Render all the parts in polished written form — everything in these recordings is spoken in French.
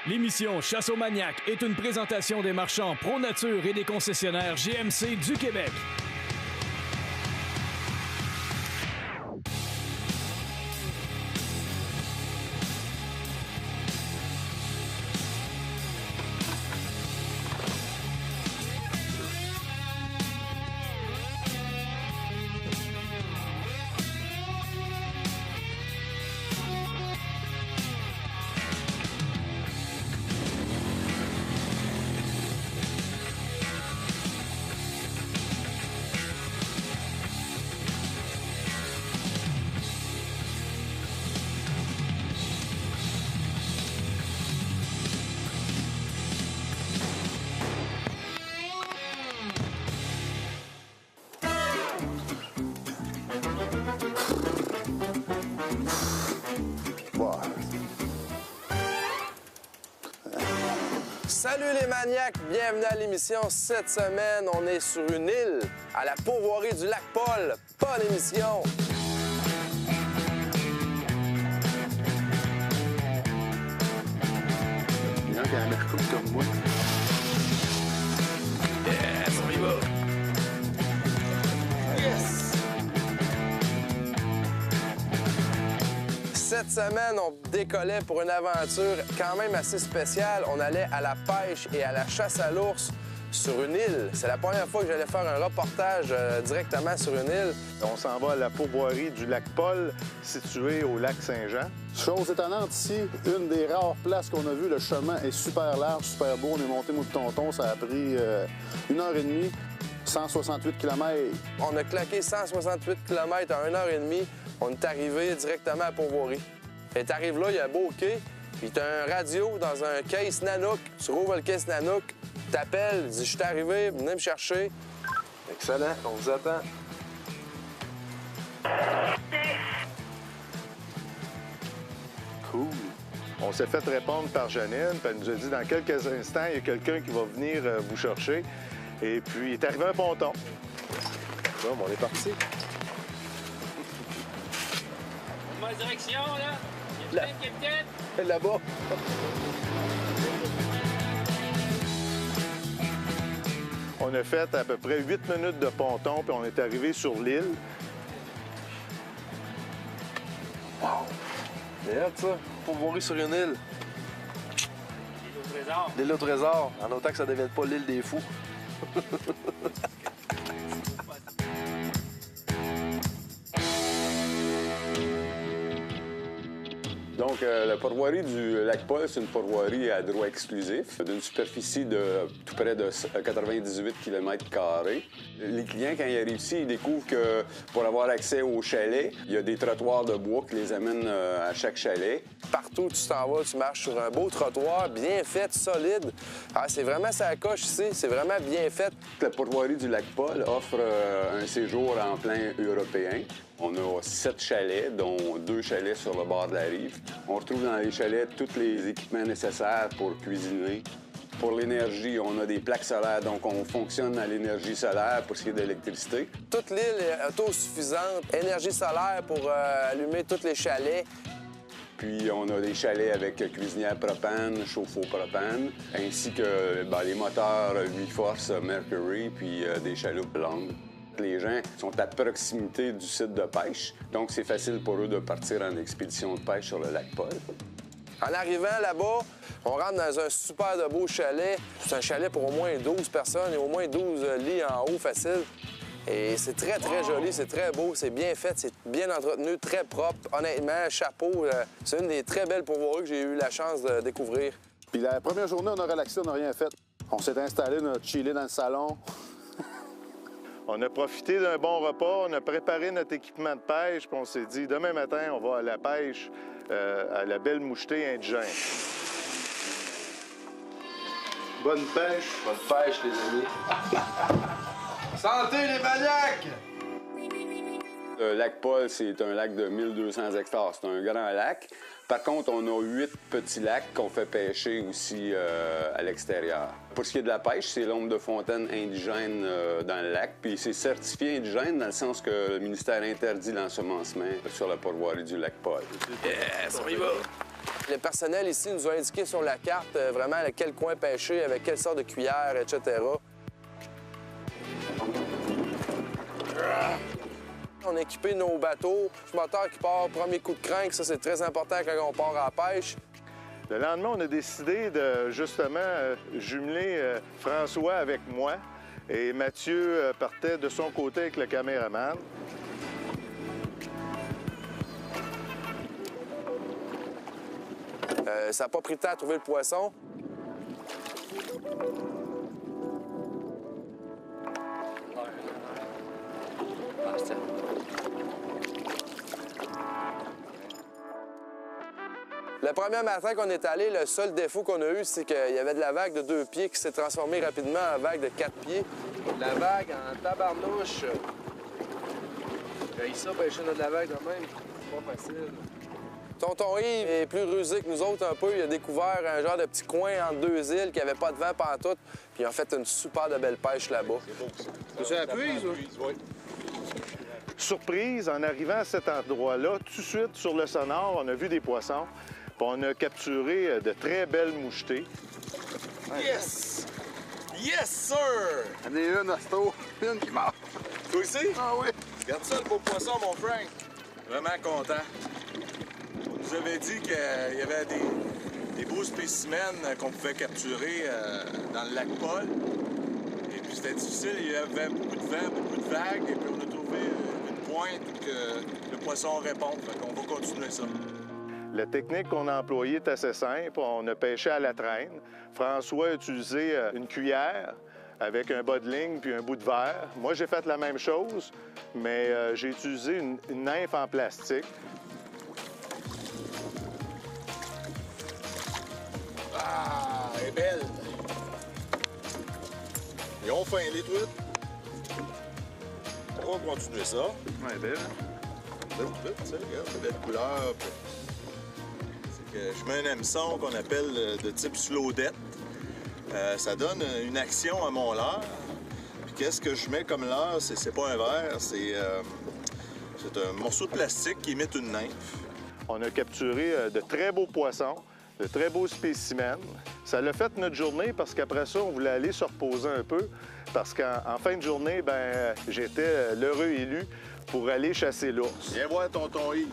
L'émission Chasse aux maniaques est une présentation des marchands Pro Nature et des concessionnaires GMC du Québec. Salut les maniaques, bienvenue à l'émission. Cette semaine, on est sur une île à la pourvoirie du lac Paul. Pas l'émission. Il y a un mec comme moi. Yes, on y va. Yes! Cette semaine, on décollait pour une aventure quand même assez spéciale. On allait à la pêche et à la chasse à l'ours sur une île. C'est la première fois que j'allais faire un reportage directement sur une île. On s'en va à la pourvoirie du lac Paul, situé au lac Saint-Jean. Chose étonnante ici, une des rares places qu'on a vues, le chemin est super large, super beau. On est monté, moi de tonton, ça a pris 1h30, 168 km. On a claqué 168 km en 1h30. On est arrivé directement à Pourvoirie. Et t'arrives là, il y a un beau quai, puis t'as un radio dans un case Nanook. Tu rouvres le case Nanook, t'appelles, dis « Je suis arrivé, venez me chercher. » Excellent, on vous attend. Cool. On s'est fait répondre par Janine, puis elle nous a dit dans quelques instants, il y a quelqu'un qui va venir vous chercher. Et puis, il est arrivé un ponton. Bon, on est parti. Bonne direction, là. Capitaine. Là-bas. On a fait à peu près 8 minutes de ponton, puis on est arrivé sur l'île. Wow! C'est hot, ça. Pourvoirie sur une île. L'île au trésor. L'île au trésor. En autant que ça ne devienne pas l'île des fous. Donc, la pourvoirie du lac Paul, c'est une pourvoirie à droit exclusif d'une superficie de tout près de 98 km². Les clients, quand ils arrivent ici, ils découvrent que pour avoir accès au chalet, il y a des trottoirs de bois qui les amènent à chaque chalet. Partout où tu t'en vas, tu marches sur un beau trottoir, bien fait, solide. Ah, c'est vraiment ça coche ici, c'est vraiment bien fait. La pourvoirie du lac Paul offre un séjour en plein européen. On a 7 chalets, dont 2 chalets sur le bord de la rive. On retrouve dans les chalets tous les équipements nécessaires pour cuisiner. Pour l'énergie, on a des plaques solaires, donc on fonctionne à l'énergie solaire pour ce qui est d'électricité. Toute l'île est autosuffisante, énergie solaire pour allumer tous les chalets. Puis on a des chalets avec cuisinière propane, chauffe-eau propane, ainsi que les moteurs 8 forces Mercury, puis des chaloupes longues. Les gens sont à proximité du site de pêche, donc c'est facile pour eux de partir en expédition de pêche sur le lac Paul. En arrivant là-bas, on rentre dans un super de beau chalet. C'est un chalet pour au moins 12 personnes et au moins 12 lits en haut facile. Et c'est très, très joli, c'est très beau, c'est bien fait, c'est bien entretenu, très propre. Honnêtement, chapeau, c'est une des très belles pourvoiries que j'ai eu la chance de découvrir. Puis la première journée, on a relaxé, on n'a rien fait. On s'est installé, on a chillé dans le salon. On a profité d'un bon repas, on a préparé notre équipement de pêche, puis on s'est dit, demain matin, on va à la pêche à la belle mouchetée indigène. Bonne pêche. Bonne pêche, les amis. Santé, les maniaques! Le lac Paul, c'est un lac de 1200 hectares. C'est un grand lac. Par contre, on a 8 petits lacs qu'on fait pêcher aussi à l'extérieur. Pour ce qui est de la pêche, c'est l'ombre de fontaine indigène dans le lac. Puis c'est certifié indigène dans le sens que le ministère interdit l'ensemencement sur la pourvoirie du lac Paul. Yes, on y va! Le personnel ici nous a indiqué sur la carte vraiment à quel coin pêcher, avec quelle sorte de cuillère, etc. On a équipé nos bateaux. Le moteur qui part, premier coup de crank, ça c'est très important quand on part à la pêche. Le lendemain, on a décidé de justement jumeler François avec moi et Mathieu partait de son côté avec le caméraman. Ça n'a pas pris de temps à trouver le poisson. Le premier matin qu'on est allé, le seul défaut qu'on a eu, c'est qu'il y avait de la vague de 2 pieds qui s'est transformée rapidement en vague de 4 pieds. La vague en tabarnouche. J'ai ça pêcher dans de la vague de même. C'est pas facile. Tonton Yves est plus rusé que nous autres un peu. Il a découvert un genre de petit coin entre 2 îles qui n'avait pas de vent pantoute. Puis ils ont fait une super de belle pêche là-bas. C'est beau, ça. C'est la puise, oui. Surprise, en arrivant à cet endroit-là, tout de suite sur le sonore, on a vu des poissons. Puis on a capturé de très belles mouchetées. Yes! Yes, sir! J'en ai une, Asto. Une qui marche. Toi aussi? Ah oui. Regarde ça, le beau poisson, mon Frank. Vraiment content. On nous avait dit qu'il y avait des beaux spécimens qu'on pouvait capturer dans le lac Paul. Et puis c'était difficile, il y avait beaucoup de vent, beaucoup de vagues. Et puis on a trouvé une pointe que le poisson répond. Fait qu'on va continuer ça. La technique qu'on a employée est assez simple. On a pêché à la traîne. François a utilisé une cuillère avec un bas de ligne puis un bout de verre. Moi, j'ai fait la même chose, mais j'ai utilisé une nymphe en plastique. Ah, elle est belle! Ils ont faim, les truites. On va continuer ça. Ouais, belle. Belle truite, tu sais, regarde, c'est belle couleur. C'est que je mets un hameçon qu'on appelle de type slowdette. Ça donne une action à mon leurre. Puis qu'est-ce que je mets comme leurre? C'est pas un verre, c'est un morceau de plastique qui imite une nymphe. On a capturé de très beaux poissons, de très beaux spécimens. Ça l'a fait notre journée parce qu'après ça, on voulait aller se reposer un peu parce qu'en fin de journée, ben j'étais l'heureux élu pour aller chasser l'ours. Viens voir tonton Yves.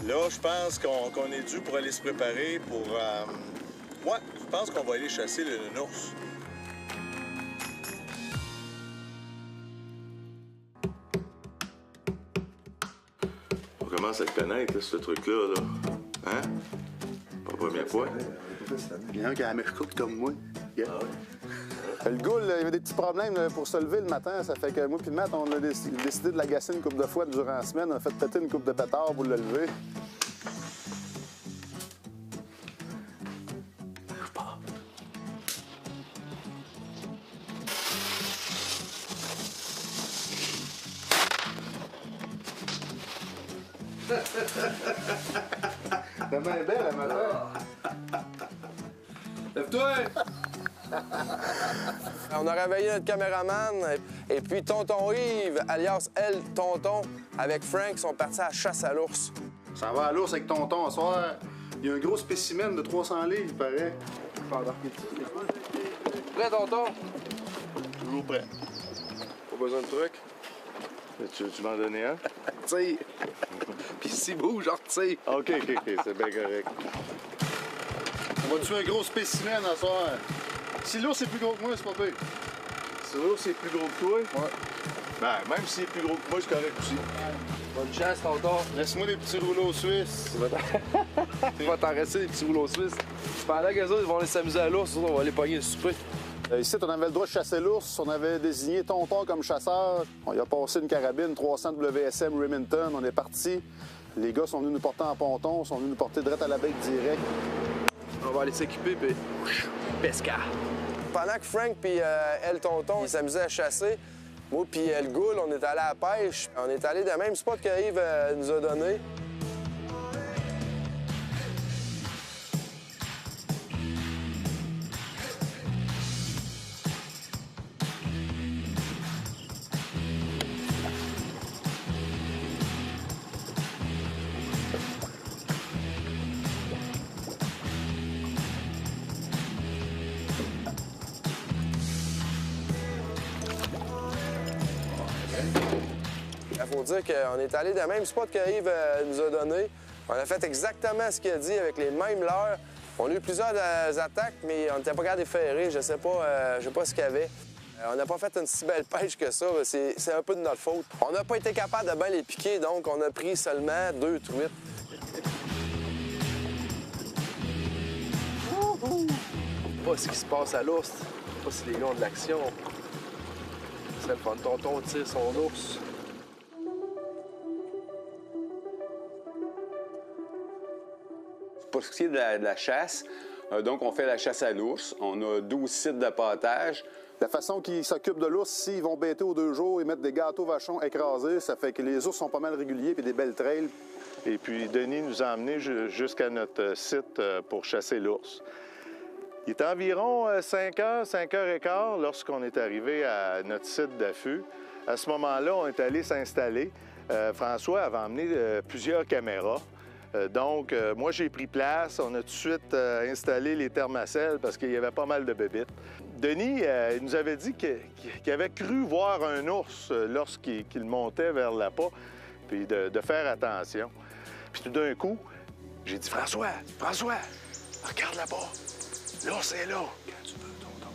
Là, je pense qu'on est dû pour aller se préparer pour... Ouais, je pense qu'on va aller chasser le ours. On commence à le connaître, là, ce truc-là. Là. Hein? Pas la première fois. Il y en a un qui a la mèche courte comme moi. Yeah. Ah ouais? Le goule, il y avait des petits problèmes pour se lever le matin. Ça fait que moi et Matt, on a décidé de l'agacer une couple de fois durant la semaine. On a fait péter une couple de pétards pour le lever. Ta main est belle, la matin. Lève-toi! On a réveillé notre caméraman et puis Tonton Yves, alias El Tonton, avec Frank, sont partis à la chasse à l'ours. Ça va à l'ours avec Tonton ce soir. Il y a un gros spécimen de 300 livres, il paraît. Prêt, Tonton? Toujours prêt. Pas besoin de trucs. Tu m'en donnais un? Tire. Puis si beau, genre tire. OK, c'est bien correct. On va tuer un gros spécimen ce soir. Si l'ours est plus gros que moi, c'est pas pire. Si l'ours est plus gros que toi? Ouais. Ben, même s'il est plus gros que moi, c'est correct aussi. Bonne chance, Tonton. Laisse-moi des petits rouleaux suisses. Il va t'en rester des petits rouleaux suisses. Pendant qu'eux autres, ils vont aller s'amuser à l'ours, on va aller pogner le souper. Ici, on avait le droit de chasser l'ours. On avait désigné Tonton comme chasseur. On y a passé une carabine 300 WSM Remington. On est parti. Les gars sont venus nous porter en ponton, sont venus nous porter direct à la bec direct. On va aller s'équiper, puis pesca. Pendant que Frank puis El Tonton ils s'amusaient à chasser, moi puis le Goule, on est allé à la pêche. On est allé dans le même spot que Yves nous a donné. dire qu'on est allé dans le même spot que Yves nous a donné. On a fait exactement ce qu'il a dit avec les mêmes leurres. On a eu plusieurs attaques, mais on n'était pas capable de ferrer. Je sais pas ce qu'il y avait. On n'a pas fait une si belle pêche que ça. C'est un peu de notre faute. On n'a pas été capable de bien les piquer, donc on a pris seulement 2 truites. Pas ce qui se passe à l'ours. Pas si les gars ont de l'action. C'est le fun. Tonton tire son ours. Pour ce qui est de la chasse, donc on fait la chasse à l'ours. On a 12 sites de pâtage. La façon qu'ils s'occupent de l'ours, ici, ils vont bêter aux 2 jours, ils mettent des gâteaux vachons écrasés, ça fait que les ours sont pas mal réguliers puis des belles trails. Et puis Denis nous a emmenés jusqu'à notre site pour chasser l'ours. Il est environ 5 heures, 5 heures et quart lorsqu'on est arrivé à notre site d'affût. À ce moment-là, on est allé s'installer. François avait emmené plusieurs caméras. Donc, moi, j'ai pris place. On a tout de suite installé les thermacelles parce qu'il y avait pas mal de bébites. Denis, il nous avait dit qu'il avait cru voir un ours lorsqu'il montait vers l'appât, puis de faire attention. Puis tout d'un coup, j'ai dit « François, regarde là-bas. L'ours est là. Quand tu veux, tonton. »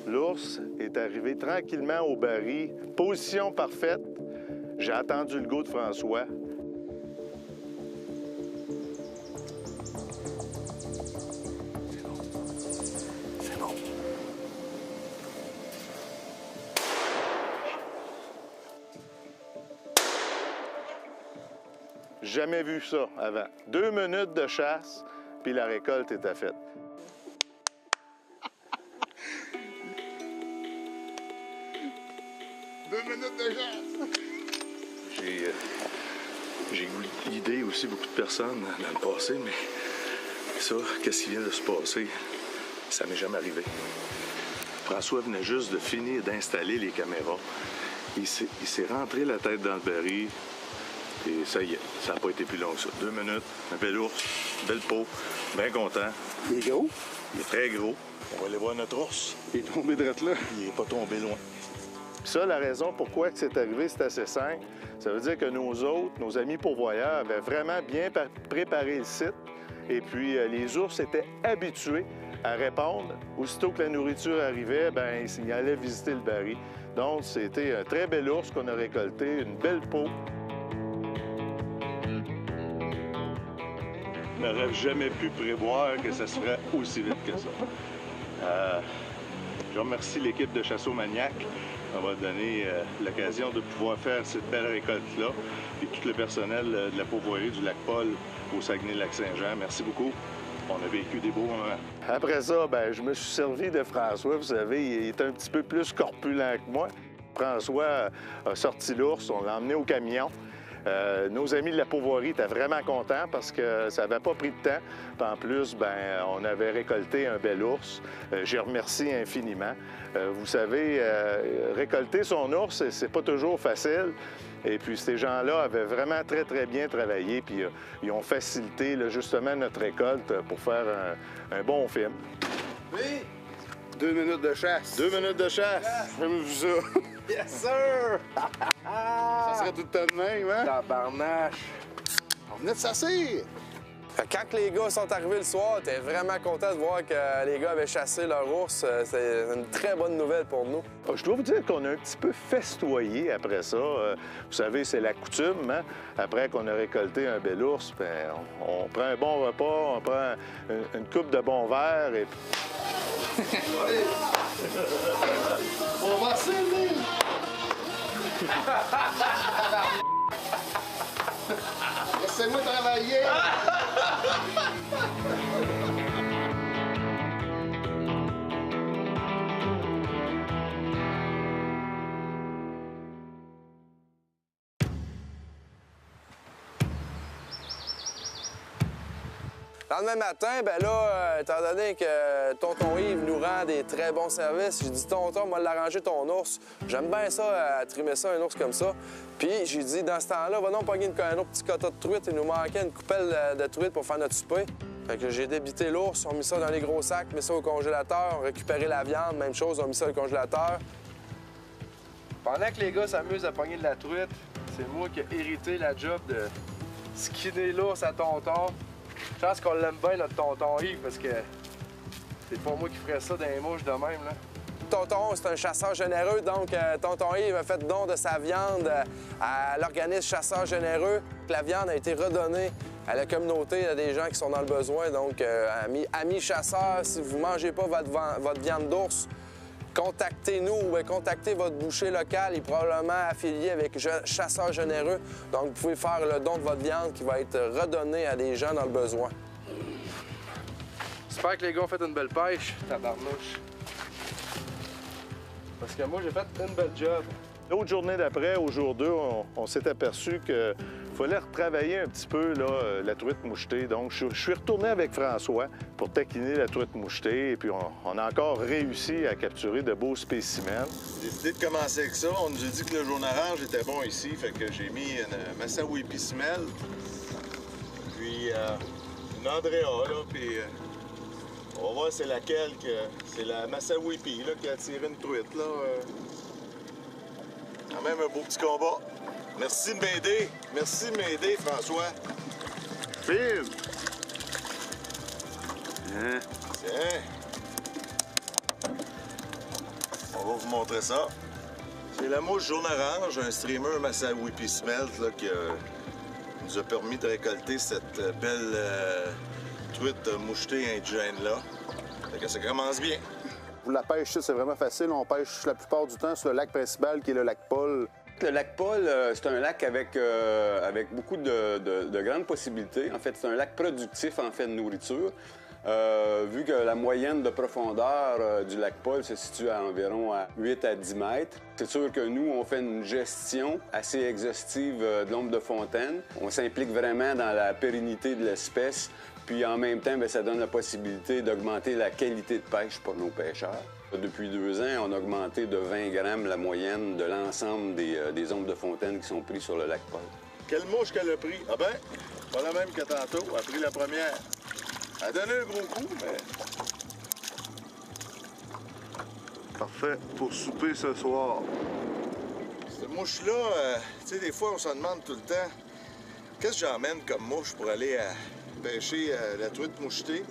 L'ours est arrivé tranquillement au baril, position parfaite. J'ai attendu le go de François. C'est bon. Jamais vu ça avant. 2 minutes de chasse, puis la récolte était faite. J'ai eu l'idée aussi, beaucoup de personnes dans le passé, mais ça, qu'est-ce qui vient de se passer, ça m'est jamais arrivé. François venait juste de finir d'installer les caméras. Il s'est rentré la tête dans le baril et ça y est, ça n'a pas été plus long que ça. 2 minutes, un bel ours, belle peau, bien content. Il est gros? Il est très gros. On va aller voir notre ours. Il est tombé de là. Il n'est pas tombé loin. Ça, la raison pourquoi c'est arrivé, c'est assez simple. Ça veut dire que nos amis pourvoyeurs avaient vraiment bien préparé le site. Et puis, les ours étaient habitués à répondre. Aussitôt que la nourriture arrivait, bien, ils allaient visiter le baril. Donc, c'était un très bel ours qu'on a récolté, une belle peau. On n'aurait jamais pu prévoir que ça se ferait aussi vite que ça. Je remercie l'équipe de Chasseau Maniac. Ça m'a donné l'occasion de pouvoir faire cette belle récolte-là. Et tout le personnel de la pourvoirie du Lac-Paul au Saguenay-Lac-Saint-Jean, merci beaucoup. On a vécu des beaux moments. Après ça, bien, je me suis servi de François. Vous savez, il est un petit peu plus corpulent que moi. François a sorti l'ours, on l'a emmené au camion. Nos amis de la pourvoirie étaient vraiment contents parce que ça n'avait pas pris de temps. Puis en plus, bien, on avait récolté un bel ours. Je remercie infiniment. Vous savez, récolter son ours, c'est pas toujours facile. Et puis ces gens-là avaient vraiment très, très bien travaillé. Puis ils ont facilité là, justement notre récolte pour faire un bon film. Oui! 2 minutes de chasse. 2 minutes de chasse. Jamais vu ça. Yes, sir! Ça serait tout le temps de même, hein? Tabarnache! On venait de s'asseoir. Quand les gars sont arrivés le soir, t'es vraiment content de voir que les gars avaient chassé leur ours. C'est une très bonne nouvelle pour nous. Je dois vous dire qu'on a un petit peu festoyé après ça. Vous savez, c'est la coutume, hein? Après qu'on a récolté un bel ours, bien, on prend un bon repas, on prend une coupe de bons verres et... On va s'aimer! Laissez-moi travailler! Le lendemain matin, ben là, étant donné que tonton Yves nous rend des très bons services, j'ai dit, tonton, moi, l'arranger ton ours. J'aime bien ça, trimer ça, un ours comme ça. Puis j'ai dit, dans ce temps-là, va donc pogner un autre petit quota de truite. Il nous manquait une coupelle de truite pour faire notre souper. Fait que j'ai débité l'ours, on a mis ça dans les gros sacs, mis ça au congélateur, on a récupéré la viande, même chose, on a mis ça au congélateur. Pendant que les gars s'amusent à pogner de la truite, c'est moi qui ai hérité la job de skinner l'ours à tonton. Je pense qu'on l'aime bien, notre tonton Yves, parce que c'est pas moi qui ferais ça dans les mouches de même, là. Tonton, c'est un chasseur généreux, donc tonton Yves a fait don de sa viande à l'organisme Chasseurs Généreux. La viande a été redonnée à la communauté, à des gens qui sont dans le besoin. Donc, amis chasseurs, si vous ne mangez pas votre viande d'ours, contactez-nous ou contactez votre boucher local. Il est probablement affilié avec Chasseurs Généreux. Donc, vous pouvez faire le don de votre viande qui va être redonnée à des gens dans le besoin. J'espère que les gars ont fait une belle pêche, tabarnouche. Parce que moi, j'ai fait une belle job. L'autre journée d'après, au jour 2, on s'est aperçu qu'il fallait retravailler un petit peu là, la truite mouchetée. Donc, je suis retourné avec François pour taquiner la truite mouchetée. Et puis, on a encore réussi à capturer de beaux spécimens. J'ai décidé de commencer avec ça. On nous a dit que le jaune orange était bon ici. Fait que j'ai mis une Masawipi Smell. Puis une Andrea, là. Puis on va voir c'est laquelle que... C'est la Masawipi, là, qui a tiré une truite, là. Quand même un beau petit combat. Merci de m'aider. Merci de m'aider, François. Filme! Tiens. On va vous montrer ça. C'est la mouche jaune orange, un streamer Masawipi Smelt là, qui nous a permis de récolter cette belle truite mouchetée indigène-là. Fait que ça commence bien. La pêche, c'est vraiment facile. On pêche la plupart du temps sur le lac principal, qui est le lac Paul. Le lac Paul, c'est un lac avec beaucoup de grandes possibilités. En fait, c'est un lac productif en fait de nourriture. Vu que la moyenne de profondeur du lac Paul se situe à environ à 8 à 10 mètres, c'est sûr que nous, on fait une gestion assez exhaustive de l'ombre de fontaine. On s'implique vraiment dans la pérennité de l'espèce, puis en même temps, bien, ça donne la possibilité d'augmenter la qualité de pêche pour nos pêcheurs. Depuis 2 ans, on a augmenté de 20 grammes la moyenne de l'ensemble des ombres de fontaine qui sont prises sur le lac Paul. Quelle mouche qu'elle a pris? Ah ben, pas la même que tantôt. Elle a pris la première. Elle a donné un gros coup, mais... Parfait pour souper ce soir. Cette mouche-là, tu sais, des fois, on se demande tout le temps qu'est-ce que j'emmène comme mouche pour aller pêcher la truite mouchetée.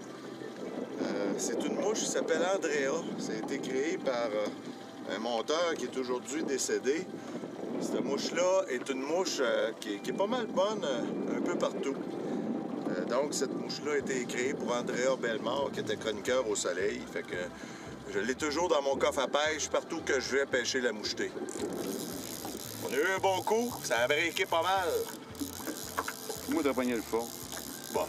C'est une mouche qui s'appelle Andrea. Ça a été créé par un monteur qui est aujourd'hui décédé. Cette mouche-là est une mouche qui est pas mal bonne un peu partout. Donc, cette mouche-là a été créée pour Andrea Bellemare, qui était chroniqueur au soleil. Fait que je l'ai toujours dans mon coffre à pêche partout que je vais pêcher la mouchetée. On a eu un bon coup, ça a briqué pas mal. Moi, t'as pogné le fond. Bon.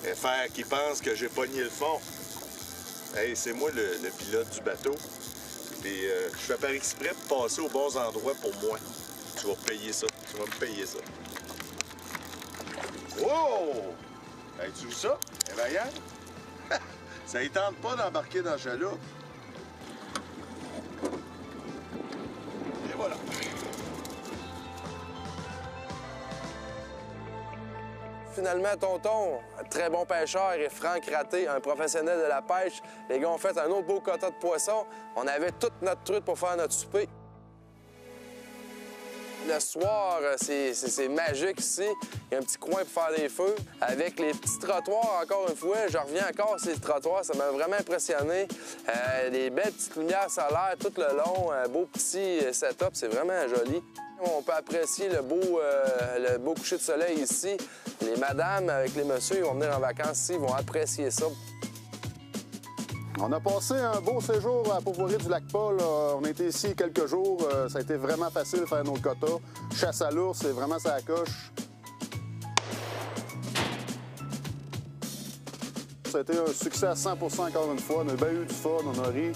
FR qui pense que j'ai pogné le fond. Hey, c'est moi le pilote du bateau. Puis je fais par exprès pour passer aux bons endroits pour moi. Tu vas payer ça. Tu vas me payer ça. Wow! Hey, tu vois ça? Eh bien, ça ne tente pas d'embarquer dans le chaloupe. Et voilà. Finalement, tonton, très bon pêcheur, et Franck Raté, un professionnel de la pêche. Les gars ont fait un autre beau quota de poisson. On avait toute notre truite pour faire notre souper. Le soir, c'est magique ici. Il y a un petit coin pour faire des feux. Avec les petits trottoirs, encore une fois, je reviens encore sur ces trottoirs, ça m'a vraiment impressionné. Des belles petites lumières solaires tout le long, un beau petit setup, c'est vraiment joli. On peut apprécier le beau coucher de soleil ici. Les madames avec les messieurs, ils vont venir en vacances ici, ils vont apprécier ça. On a passé un beau séjour à Pourvoirie du lac Paul. On a été ici quelques jours. Ça a été vraiment facile de faire nos quotas. Chasse à l'ours, c'est vraiment ça coche. Ça a été un succès à 100% encore une fois. On a bien eu du fun, on a ri.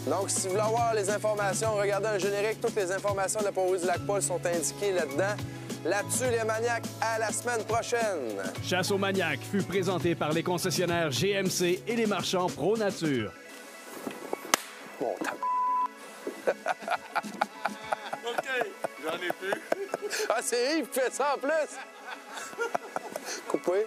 Donc, si vous voulez avoir les informations, regardez un générique. Toutes les informations de la Pourvoirie du lac Paul sont indiquées là-dedans. Là-dessus, les maniaques, à la semaine prochaine! Chasse aux maniaques fut présenté par les concessionnaires GMC et les marchands Pro Nature. Bon, OK. J'en ai plus. Ah, c'est Yves qui fait ça en plus! Coupé.